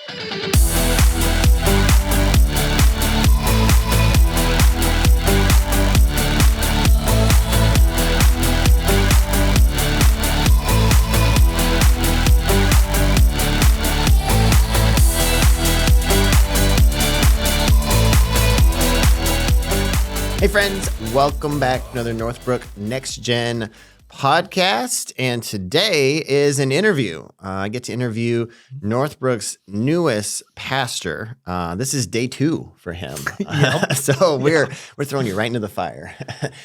Hey friends, welcome back to another Northbrook Next Gen podcast. And today is an interview. I get to interview Northbrook's newest pastor. This is day 2 for him. So we're throwing you right into the fire.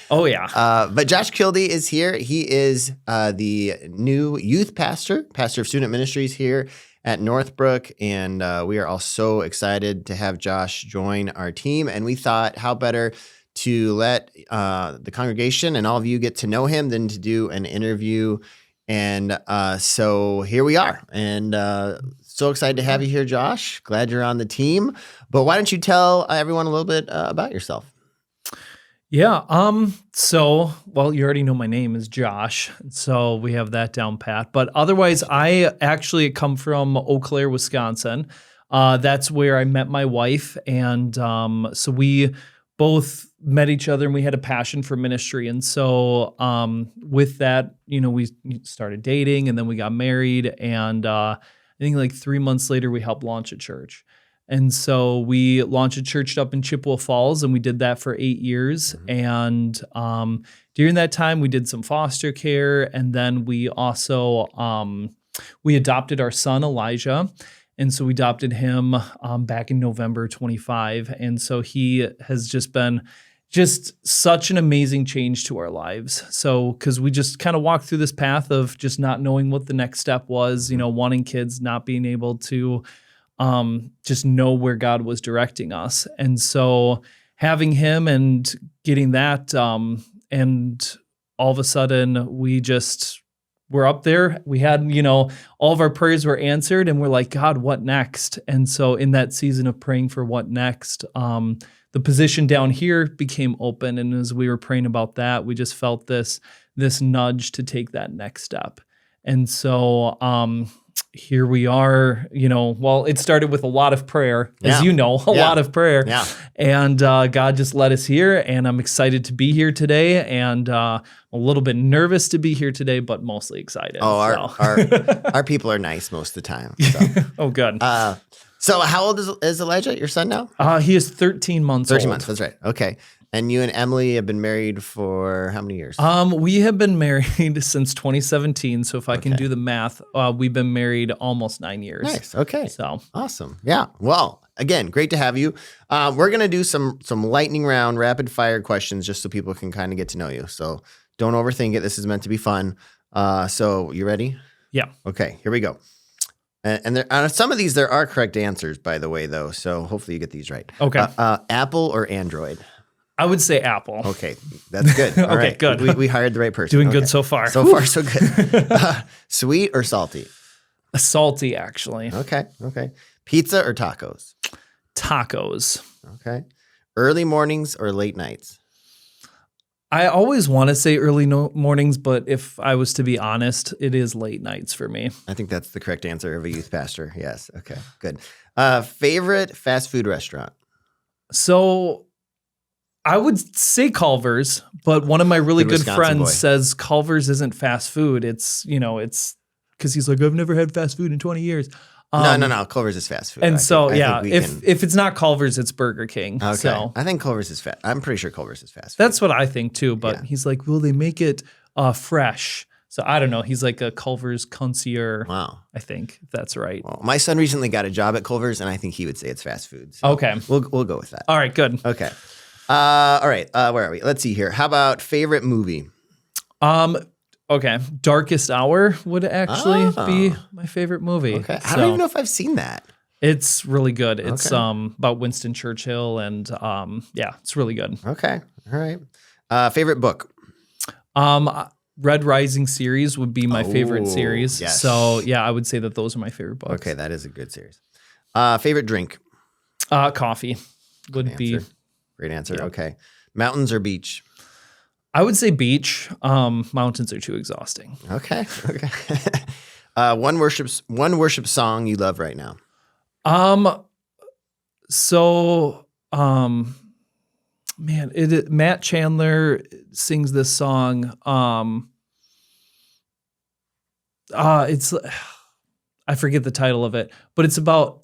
Oh, yeah. But Josh Kilde is here. He is the new youth pastor of student ministries here at Northbrook. And we are all so excited to have Josh join our team. And we thought, how better to let the congregation and all of you get to know him than to do an interview. And so here we are. And so excited to have you here, Josh. Glad you're on the team. But why don't you tell everyone a little bit about yourself? Yeah. Well, you already know my name is Josh, so we have that down pat. But otherwise, I actually come from Eau Claire, Wisconsin. That's where I met my wife. And so we both met each other and we had a passion for ministry. And so with that, we started dating and then we got married. And I think like 3 months later, we helped launch a church. And so we launched a church up in Chippewa Falls, and we did that for 8 years. Mm-hmm. And during that time, we did some foster care. And then we also, we adopted our son, Elijah. And so we adopted him back in November 25. And so he has just been such an amazing change to our lives. So, because we just kind of walked through this path of just not knowing what the next step was, wanting kids, not being able to just know where God was directing us. And so having him and getting that, and all of a sudden we're up there. We had, all of our prayers were answered, and we're like, God, what next? And so in that season of praying for what next, the position down here became open. And as we were praying about that, we just felt this nudge to take that next step. And so here we are, well, it started with a lot of prayer, as a lot of prayer. Yeah. And God just led us here, and I'm excited to be here today, and a little bit nervous to be here today, but mostly excited. Oh, our people are nice most of the time. So. Oh, good. So how old is Elijah, your son now? He is 13 months old. 13 months, that's right. Okay. And you and Emily have been married for how many years? We have been married since 2017. So if I can do the math, we've been married almost 9 years. Nice. Okay. So awesome. Yeah. Well, again, great to have you. We're going to do some lightning round, rapid fire questions just so people can kind of get to know you. So don't overthink it. This is meant to be fun. So you ready? Yeah. Okay. Here we go. And there, on some of these, there are correct answers, by the way, though. So hopefully you get these right. Okay. Apple or Android? I would say Apple. Okay, that's good. All right, good. We hired the right person. Doing good so far. So far, so good. Sweet or salty? Salty, actually. Okay. Pizza or tacos? Tacos. Okay. Early mornings or late nights? I always want to say early mornings, but if I was to be honest, it is late nights for me. I think that's the correct answer of a youth pastor. Yes. Okay, good. Favorite fast food restaurant? So I would say Culver's, but one of my really good friends says Culver's isn't fast food. It's because he's like, I've never had fast food in 20 years. No. Culver's is fast food. And if it's not Culver's, it's Burger King. Okay. So I think Culver's is fast. I'm pretty sure Culver's is fast food. That's what I think too. But he's like, well, they make it fresh. So I don't know. He's like a Culver's connoisseur. Wow. I think if that's right. Well, my son recently got a job at Culver's, and I think he would say it's fast food. So okay. We'll go with that. All right. Good. Okay. All right. Where are we? Let's see here. How about favorite movie? Okay. Darkest Hour would actually be my favorite movie. Okay. I don't even know if I've seen that. It's really good. It's about Winston Churchill, and it's really good. Okay. All right. Favorite book? Red Rising series would be my favorite series. Yes. So I would say that those are my favorite books. Okay, that is a good series. Favorite drink? Coffee would be. Great answer. Yeah. Okay. Mountains or beach? I would say beach. Mountains are too exhausting. Okay. One worship song you love right now. So, man, Matt Chandler sings this song. It's I forget the title of it, but it's about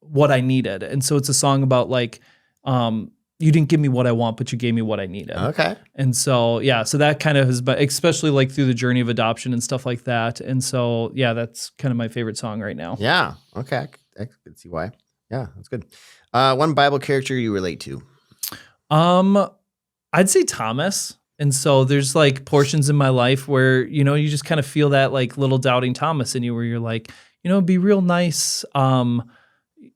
what I needed, and so it's a song about like, you didn't give me what I want, but you gave me what I needed. Okay. And so yeah, so that kind of has been, especially like through the journey of adoption and stuff like that. And so yeah, that's kind of my favorite song right now. Yeah. Okay. I can see why. Yeah, that's good. One Bible character you relate to. I'd say Thomas. And so there's like portions in my life where, you know, you just kind of feel that like little doubting Thomas in you where you're like, you know, it'd be real nice,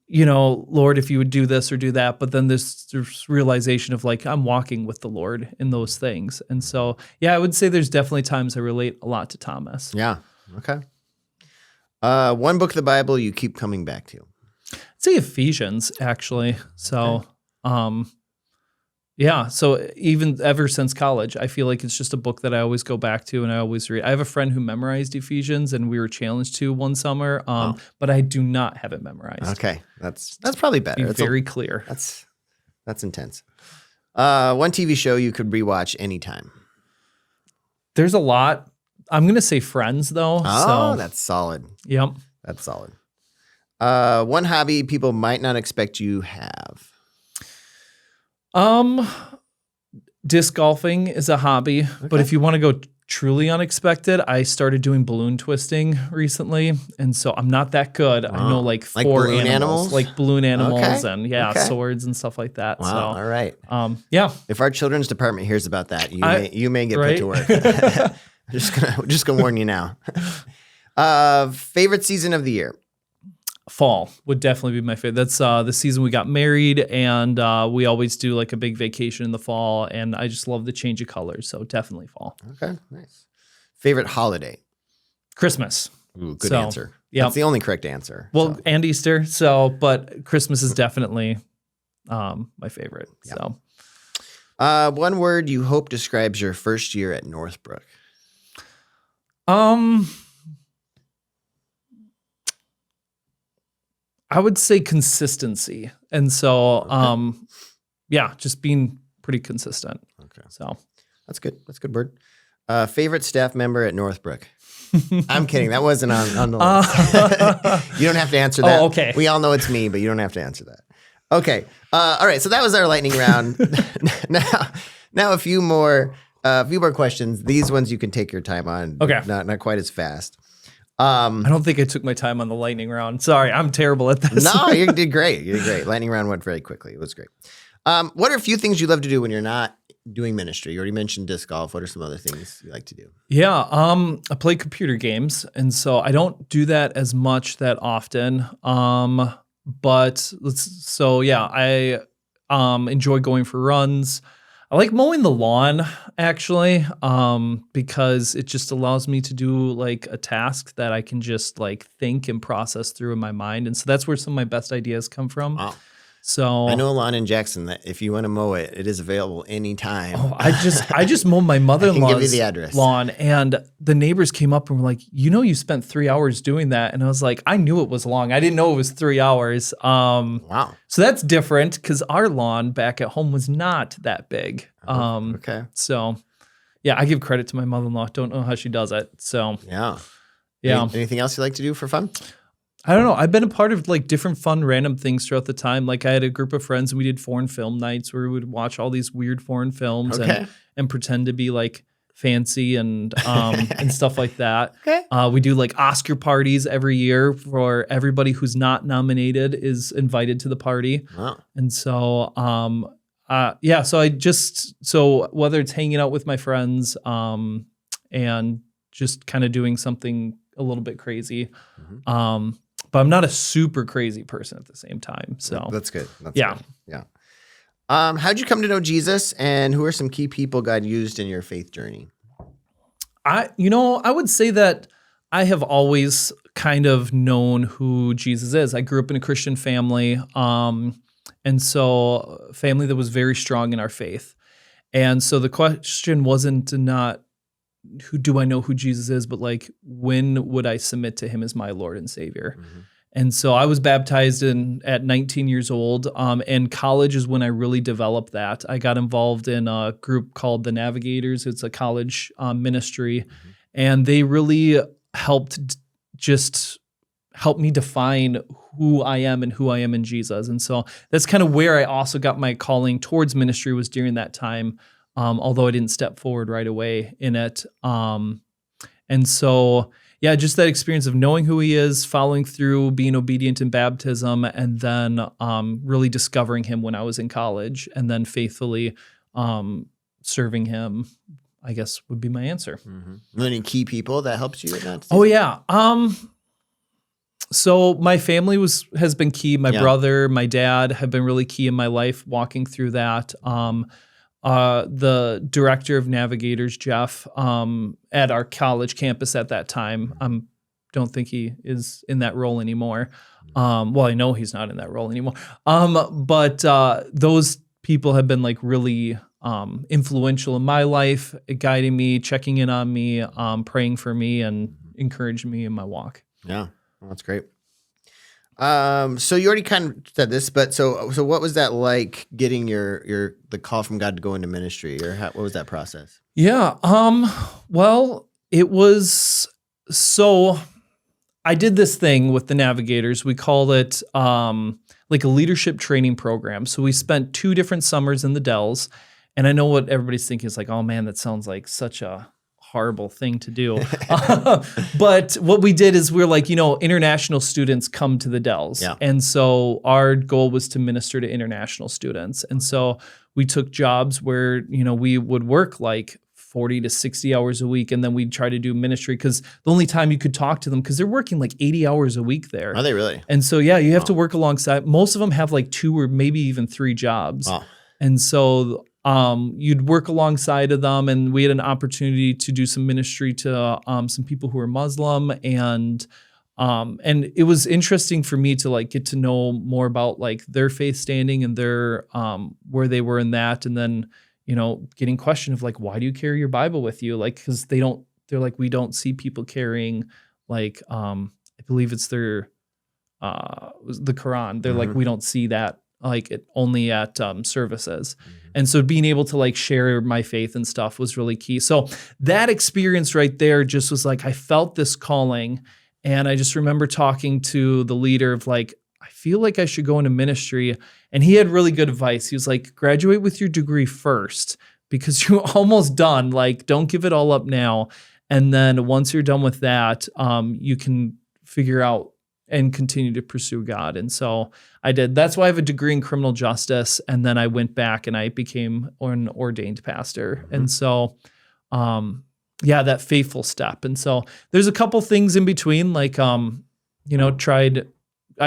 you know, Lord, if you would do this or do that. But then there's realization of like, I'm walking with the Lord in those things. And so, yeah, I would say there's definitely times I relate a lot to Thomas. Yeah. Okay. One book of the Bible you keep coming back to. I'd say Ephesians, actually. So, yeah. So even ever since college, I feel like it's just a book that I always go back to and I always read. I have a friend who memorized Ephesians and we were challenged to one summer, but I do not have it memorized. Okay. That's probably better. Be very clear. That's intense. One TV show you could rewatch anytime. There's a lot. I'm going to say Friends though. Oh, that's solid. Yep. That's solid. One hobby people might not expect you have. Disc golfing is a hobby, but if you want to go truly unexpected, I started doing balloon twisting recently, and so I'm not that good. I know like four animals, like balloon animals, and swords and stuff like that. Wow, so, all right. Yeah. If our children's department hears about that, you may get put to work. I'm just gonna warn you now. Favorite season of the year? Fall would definitely be my favorite. That's the season we got married, and we always do like a big vacation in the fall, and I just love the change of colors. So definitely fall. Okay, nice. Favorite holiday? Christmas. Ooh, good answer. Yeah, that's the only correct answer. Well, and Easter. So, but Christmas is definitely my favorite. Yep. So, one word you hope describes your first year at Northbrook. I would say consistency. And so, just being pretty consistent. Okay. So that's good. That's a good word. Favorite staff member at Northbrook? I'm kidding. That wasn't on the list. You don't have to answer that. Oh, okay. We all know it's me, but you don't have to answer that. Okay. All right. So that was our lightning round. Now a few more questions. These ones you can take your time on. Okay. Not quite as fast. I don't think I took my time on the lightning round. Sorry, I'm terrible at this. No, you did great. You did great. Lightning round went very quickly. It was great. What are a few things you love to do when you're not doing ministry? You already mentioned disc golf. What are some other things you like to do? Yeah, I play computer games, and so I don't do that as much that often. I enjoy going for runs. I like mowing the lawn, actually, because it just allows me to do like a task that I can just like think and process through in my mind. And so that's where some of my best ideas come from. Wow. So I know a lawn in Jackson that if you want to mow it, it is available anytime. Oh, I just mowed my mother-in-law's lawn, and the neighbors came up and were like, you spent 3 hours doing that. And I was like, I knew it was long. I didn't know it was 3 hours. Wow. So that's different because our lawn back at home was not that big. Okay. So yeah, I give credit to my mother-in-law. Don't know how she does it. So yeah. Anything else you like to do for fun? I don't know. I've been a part of like different fun, random things throughout the time. Like I had a group of friends and we did foreign film nights where we would watch all these weird foreign films and pretend to be like fancy and stuff like that. Okay. We do like Oscar parties every year for everybody who's not nominated is invited to the party. Wow. And so, so whether it's hanging out with my friends and just kind of doing something a little bit crazy, but I'm not a super crazy person at the same time. So that's good. That's good. Yeah. How'd you come to know Jesus, and who are some key people God used in your faith journey? I would say that I have always kind of known who Jesus is. I grew up in a Christian family, and so a family that was very strong in our faith. And so the question wasn't not who do I know who Jesus is, but like when would I submit to him as my Lord and Savior? And so I was baptized at 19 years old, and college is when I really developed that. I got involved in a group called the Navigators. It's a college ministry, and they really helped me define who I am and who I am in Jesus. And so that's kind of where I also got my calling towards ministry, was during that time, although I didn't step forward right away in it. And so, yeah, just that experience of knowing who he is, following through, being obedient in baptism, and then really discovering him when I was in college, and then faithfully serving him, I guess, would be my answer. Any key people that helped you in that? Oh, yeah. So my family has been key. My brother, my dad have been really key in my life, walking through that. The director of Navigators, Jeff, at our college campus at that time, don't think he is in that role anymore. Well, I know he's not in that role anymore. But those people have been like really influential in my life, guiding me, checking in on me, praying for me, and encouraging me in my walk. Yeah, well, that's great. So you already kind of said this, but so what was that like, getting the call from God to go into ministry, or what was that process? Yeah. Well, it was, so I did this thing with the Navigators. We called it like a leadership training program. So we spent 2 different summers in the Dells, and I know what everybody's thinking is like, oh man, that sounds like such a horrible thing to do. But what we did is we're like, international students come to the Dells. Yeah. And so our goal was to minister to international students. And so we took jobs where, we would work like 40 to 60 hours a week. And then we'd try to do ministry, because the only time you could talk to them, because they're working like 80 hours a week there. Are they really? And so, yeah, you have to work alongside. Most of them have like 2 or maybe even 3 jobs. Wow. And so you'd work alongside of them, and we had an opportunity to do some ministry to some people who were Muslim, and it was interesting for me to like get to know more about like their faith standing and their where they were in that, and then getting questioned of like, why do you carry your Bible with you? Like, because they're like, we don't see people carrying like I believe it's the Quran. They're like, we don't see that like it only at services. And so being able to like share my faith and stuff was really key. So that experience right there just was like, I felt this calling, and I just remember talking to the leader of like, I feel like I should go into ministry. And he had really good advice. He was like, graduate with your degree first, because you're almost done. Like, don't give it all up now. And then once you're done with that, you can figure out and continue to pursue God. And so I did. That's why I have a degree in criminal justice. And then I went back and I became an ordained pastor. And so, that faithful step. And so there's a couple things in between, like, I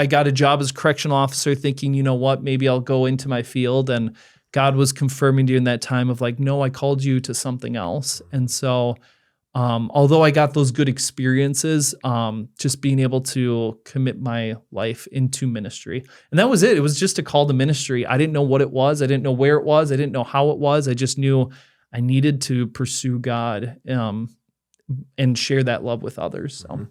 got a job as correctional officer thinking, maybe I'll go into my field. And God was confirming during that time of like, no, I called you to something else. And so, although I got those good experiences, just being able to commit my life into ministry. And that was it. It was just a call to ministry. I didn't know what it was. I didn't know where it was. I didn't know how it was. I just knew I needed to pursue God and share that love with others. So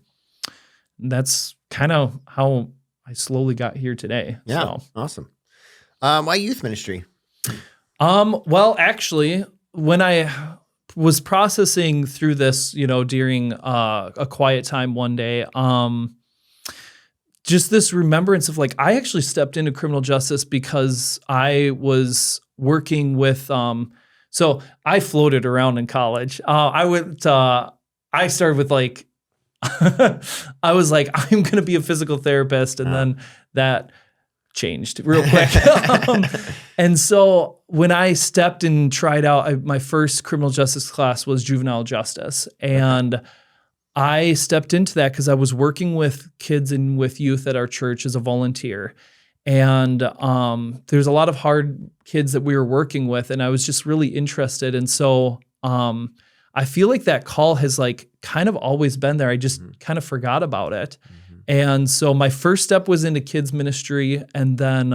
that's kind of how I slowly got here today. Yeah, so. Awesome. Why youth ministry? Well, actually, when I was processing through this, during a quiet time one day, just this remembrance of like, I actually stepped into criminal justice because I was working with, so I floated around in college. I started with like, I was like, I'm going to be a physical therapist. And then that changed real quick. And so when I stepped and tried out, my first criminal justice class was juvenile justice. And I stepped into that because I was working with kids and with youth at our church as a volunteer. And there's a lot of hard kids that we were working with, and I was just really interested. And so I feel like that call has like kind of always been there. I just kind of forgot about it. And so my first step was into kids ministry, and then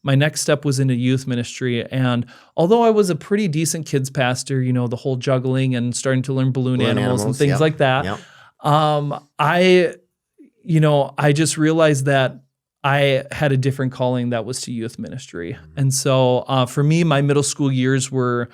my next step was into youth ministry. And although I was a pretty decent kids pastor, the whole juggling and starting to learn balloon animals and things like that, I just realized that I had a different calling that was to youth ministry. And so for me, my middle school years were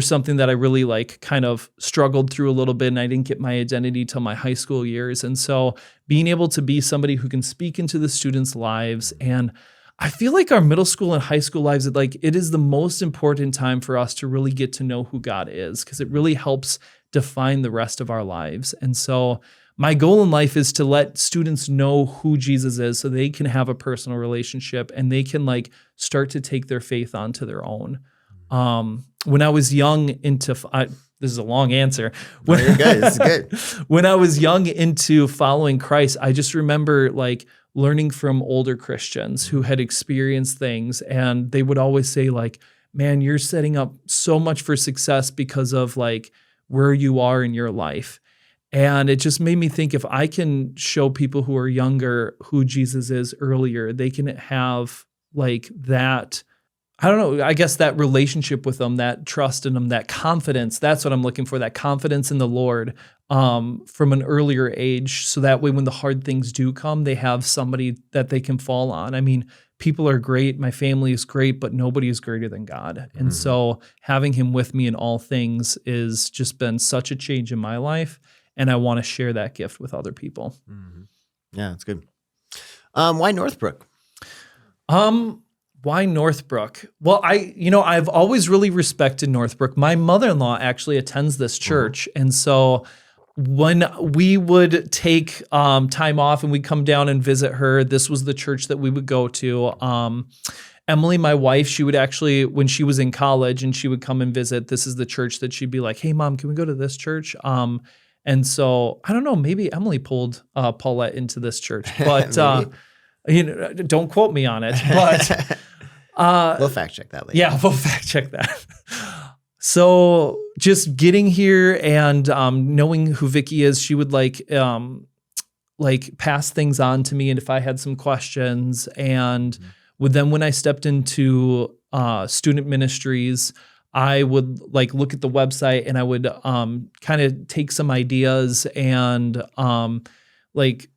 something that I really kind of struggled through a little bit, and I didn't get my identity till my high school years. And so being able to be somebody who can speak into the students' lives, and I feel like our middle school and high school lives, it is the most important time for us to really get to know who God is, because it really helps define the rest of our lives. And so my goal in life is to let students know who Jesus is so they can have a personal relationship and they can start to take their faith onto their own. When I was young this is a long answer. No, you're good. It's good. When I was young into following Christ, I just remember learning from older Christians who had experienced things, and they would always say man, you're setting up so much for success because of where you are in your life. And it just made me think, if I can show people who are younger who Jesus is earlier, they can have that, I don't know, I guess that relationship with them, that trust in them, that confidence. That's what I'm looking for, that confidence in the Lord from an earlier age. So that way when the hard things do come, they have somebody that they can fall on. I mean, people are great. My family is great, but nobody is greater than God. And so having him with me in all things is just been such a change in my life. And I want to share that gift with other people. Mm-hmm. Yeah, that's good. Why Northbrook? Why Northbrook? Well, I've always really respected Northbrook. My mother-in-law actually attends this church. And so when we would take time off and we'd come down and visit her, this was the church that we would go to. Emily, my wife, she would actually, when she was in college and she would come and visit, this is the church that she'd be like, hey, Mom, can we go to this church? And so I don't know, maybe Emily pulled Paulette into this church, but don't quote me on it. But we'll fact check that later. Yeah, we'll fact check that. So just getting here and knowing who Vicky is, she would pass things on to me, and if I had some questions, and when I stepped into student ministries, I would look at the website and I would kind of take some ideas and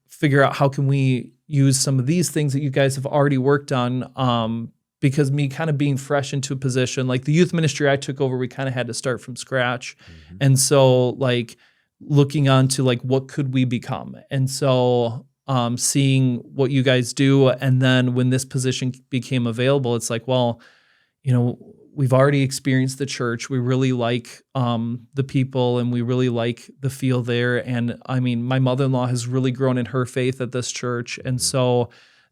figure out how can we use some of these things that you guys have already worked on, because me kind of being fresh into a position, the youth ministry I took over, we kind of had to start from scratch. And so looking onto what could we become? And so seeing what you guys do, and then when this position became available, it's we've already experienced the church. We really like the people, and we really like the feel there. And I mean, my mother-in-law has really grown in her faith at this church. And so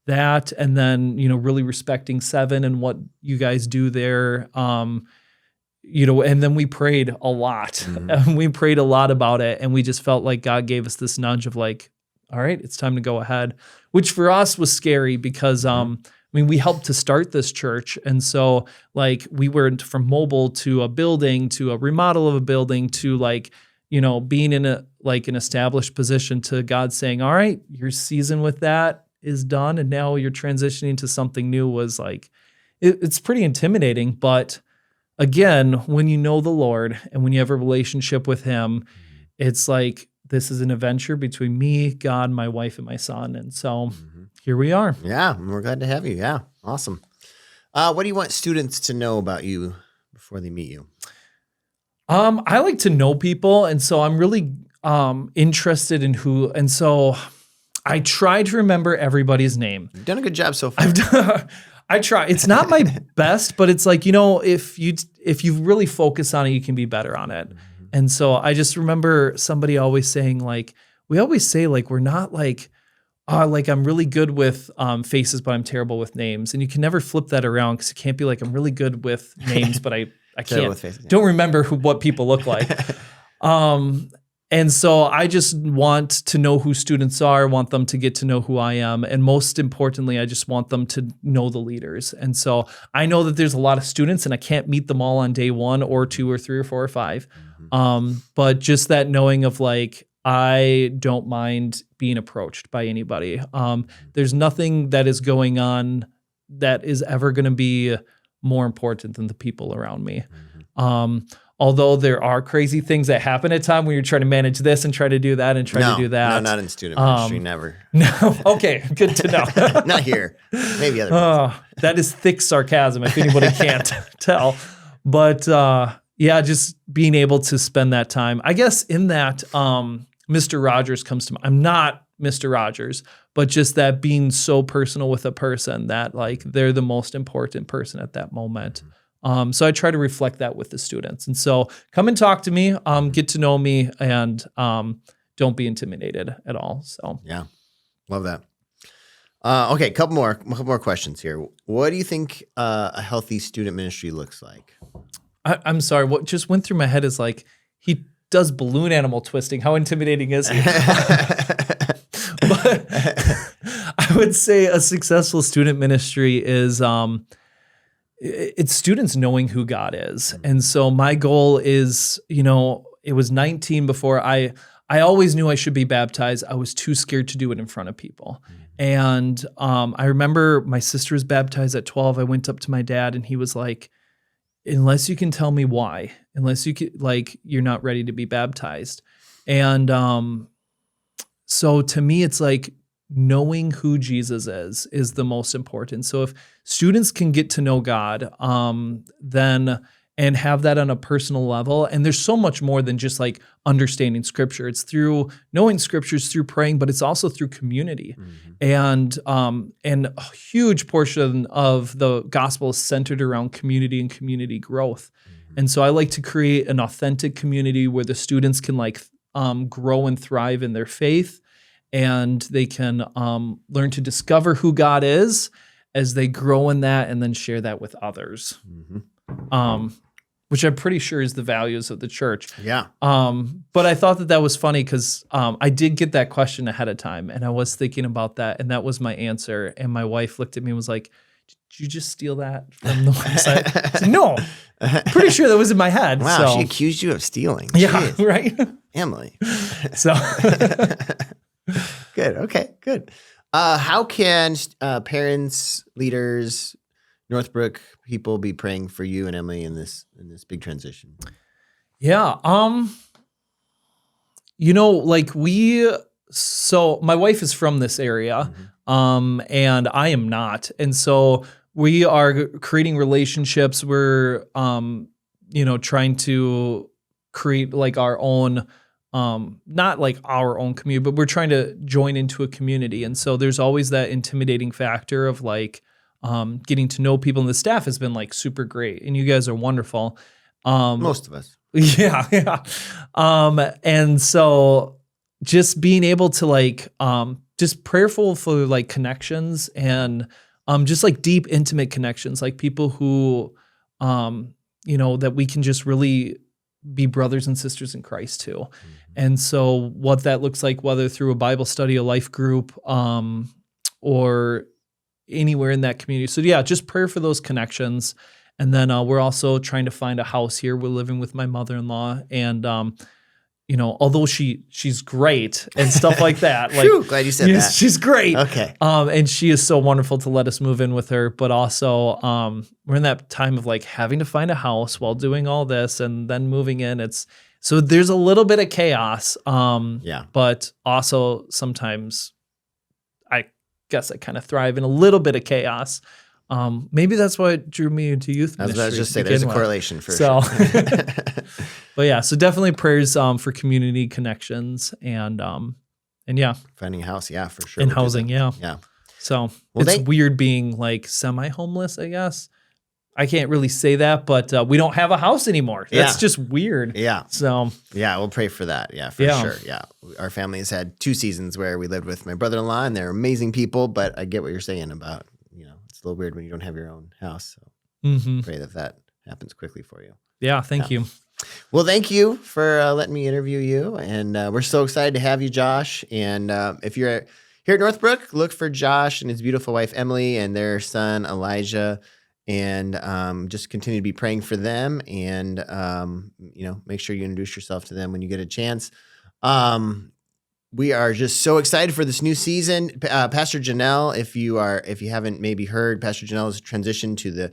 that, and then, really respecting Seven and what you guys do there. And then we prayed a lot. And we prayed a lot about it. And we just felt like God gave us this nudge of all right, it's time to go ahead, which for us was scary because, we helped to start this church. And so we went from mobile to a building, to a remodel of a building, to being in an established position, to God saying, all right, your season with that is done. And now you're transitioning to something new was it's pretty intimidating. But again, when you know the Lord and when you have a relationship with him, it's this is an adventure between me, God, my wife, and my son. And so here we are. Yeah, we're glad to have you. Yeah, awesome. What do you want students to know about you before they meet you? I like to know people, and so I'm really interested in who. And so I try to remember everybody's name. You've done a good job so far. I try. It's not my best, but it's if you really focus on it, you can be better on it. And so I just remember somebody always saying we always say we're not I'm really good with faces, but I'm terrible with names. And you can never flip that around, because you can't be I'm really good with names, but I can't. With faces, yeah. Don't remember what people look like. And so I just want to know who students are, want them to get to know who I am. And most importantly, I just want them to know the leaders. And so I know that there's a lot of students, and I can't meet them all on day 1 or 2 or 3 or 4 or 5. But just that knowing of I don't mind being approached by anybody. There's nothing that is going on that is ever going to be more important than the people around me. although there are crazy things that happen at time when you're trying to manage this and try to do that and try to do that. No, not in student ministry, never. No, okay, good to know. Not here. Maybe other places. That is thick sarcasm if anybody can't tell. But yeah, just being able to spend that time. I guess in that, Mr. Rogers comes to mind. I'm not Mr. Rogers, but just that being so personal with a person that like they're the most important person at that moment. So I try to reflect that with the students. And so come and talk to me, get to know me, and don't be intimidated at all. So yeah, love that. Okay, a couple more questions here. What do you think a healthy student ministry looks like? I'm sorry. What just went through my head is like, he does balloon animal twisting. How intimidating is he? But I would say a successful student ministry is it's students knowing who God is. And so my goal is, it was 19 before I always knew I should be baptized. I was too scared to do it in front of people. And I remember my sister was baptized at 12. I went up to my dad and he was like, unless you can tell me why, unless you can, like, you're not ready to be baptized. And so to me, it's like knowing who Jesus is the most important. So if students can get to know God, then and have that on a personal level, and there's so much more than just like understanding Scripture. It's through knowing Scriptures, through praying, but it's also through community. And a huge portion of the gospel is centered around community and community growth. And so I like to create an authentic community where the students can like grow and thrive in their faith, and they can learn to discover who God is as they grow in that, and then share that with others. Which I'm pretty sure is the values of the church. Yeah. But I thought that was funny because I did get that question ahead of time, and I was thinking about that, and that was my answer. And my wife looked at me and was like, "Did you just steal that from the website?" I said, "No, pretty sure that was in my head." Wow, so. She accused you of stealing. Yeah, Jeez. right. Emily. So good. Okay, good. How can parents, leaders, Northbrook people be praying for you and Emily in this big transition? Yeah. So my wife is from this area, and I am not. And so we are creating relationships. We're, trying to create like our own, not like our own community, but we're trying to join into a community. And so there's always that intimidating factor of like, getting to know people, and the staff has been like super great, and you guys are wonderful. Most of us. Yeah. And so just being able to like, just prayerful for like connections and, just like deep, intimate connections, like people who, that we can just really be brothers and sisters in Christ too. And so what that looks like, whether through a Bible study, a life group, or anywhere in that community. So yeah, just prayer for those connections. And then we're also trying to find a house here. We're living with my mother-in-law, and although she's great and stuff like that. Like, Phew, glad you said that. She's great. Okay. And she is so wonderful to let us move in with her. But also, we're in that time of like having to find a house while doing all this and then moving in. So there's a little bit of chaos. But also sometimes I guess I kind of thrive in a little bit of chaos. Maybe that's what drew me into youth ministry. I was just saying, there's a correlation for sure. sure. But yeah, so definitely prayers for community connections and yeah. Finding a house, yeah, for sure. And housing, yeah. Yeah. So it's weird being like semi-homeless, I guess. I can't really say that, but we don't have a house anymore. That's just weird. Yeah. So yeah, we'll pray for that. Yeah, for sure. Yeah. Our family has had 2 seasons where we lived with my brother-in-law, and they're amazing people, but I get what you're saying about, it's a little weird when you don't have your own house. So pray that happens quickly for you. Yeah, thank you. Well, thank you for letting me interview you, and we're so excited to have you, Josh. And if you're here at Northbrook, look for Josh and his beautiful wife, Emily, and their son, Elijah, and just continue to be praying for them, and make sure you introduce yourself to them when you get a chance. We are just so excited for this new season. Pastor Janelle, if you haven't maybe heard, Pastor Janelle has transitioned to the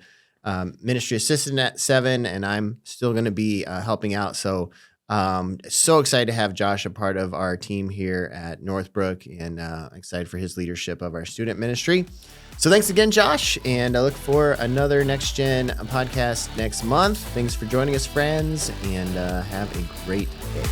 ministry assistant at 7, and I'm still going to be helping out. So so excited to have Josh a part of our team here at Northbrook, and excited for his leadership of our student ministry. So thanks again, Josh, and I look for another Next Gen podcast next month. Thanks for joining us, friends, and have a great day.